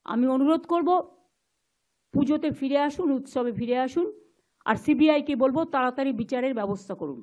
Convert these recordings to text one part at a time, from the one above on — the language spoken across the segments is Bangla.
আমি অনুরোধ করব পুজোতে ফিরে আসুন, উৎসবে ফিরে আসুন, আর সিবিআইকে বলবো তাড়াতাড়ি বিচারের ব্যবস্থা করুন।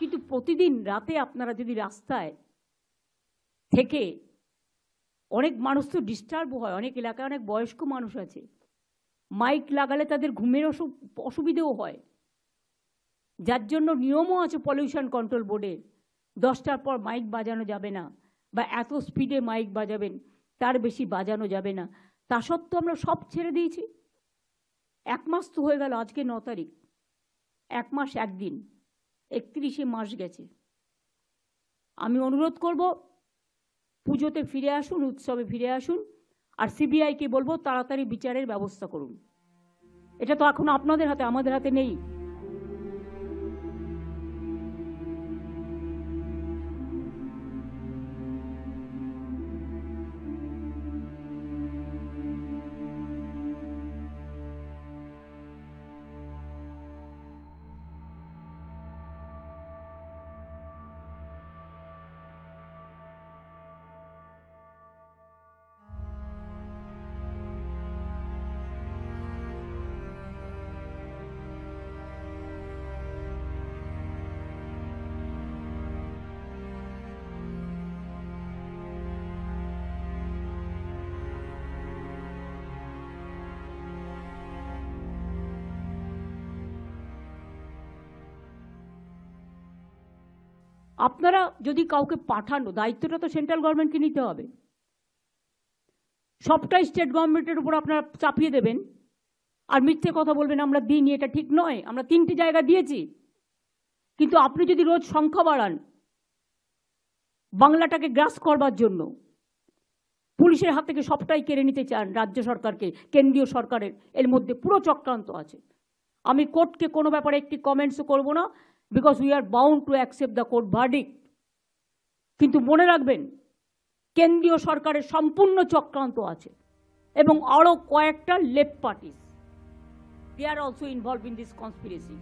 কিন্তু প্রতিদিন রাতে আপনারা যদি রাস্তায় থেকে, অনেক মানুষ তো ডিস্টার্ব হয়, অনেক এলাকায় অনেক বয়স্ক মানুষ আছে, মাইক লাগালে তাদের ঘুমের অসুবিধেও হয়, যার জন্য নিয়মও আছে পলিউশন কন্ট্রোল বোর্ডের, 10টার পর মাইক বাজানো যাবে না, বা এত স্পিডে মাইক বাজাবেন, তার বেশি বাজানো যাবে না। তা সত্ত্বেও আমরা সব ছেড়ে দিয়েছি। 1 মাস তো হয়ে গেল, আজকে 9 তারিখ, 1 মাস 1 দিন, 31শে মাস গেছে। আমি অনুরোধ করব পুজোতে ফিরে আসুন, উৎসবে ফিরে আসুন, আর সিবিআইকে বলবো তাড়াতাড়ি বিচারের ব্যবস্থা করুন। এটা তো এখন আপনাদের হাতে, আমাদের হাতে নেই। আপনারা যদি কাউকে পাঠানো, দায়িত্বটা তো সেন্ট্রাল গভর্নমেন্টকে নিতে হবে। সবটাই স্টেট গভর্নমেন্টের উপর আপনারা চাপিয়ে দেবেন আর মিথ্যে কথা বলবেন আমরা দিইনি, এটা ঠিক নয়। আমরা 3টে জায়গা দিয়েছি। কিন্তু আপনি যদি রোজ সংখ্যা বাড়ান বাংলাটাকে গ্রাস করবার জন্য, পুলিশের হাত থেকে সবটাই কেড়ে নিতে চান রাজ্য সরকারকে, কেন্দ্রীয় সরকারের এর মধ্যে পুরো চক্রান্ত আছে। আমি কোর্টকে কোনো ব্যাপারে একটি কমেন্টসও করব না, because we are bound to accept the court verdict. কিন্তু মনে রাখবেন কেন্দ্রীয় সরকারের সম্পূর্ণ চক্রান্ত আছে এবং আরও কয়েকটা left parties, they are also involve in this conspiracy.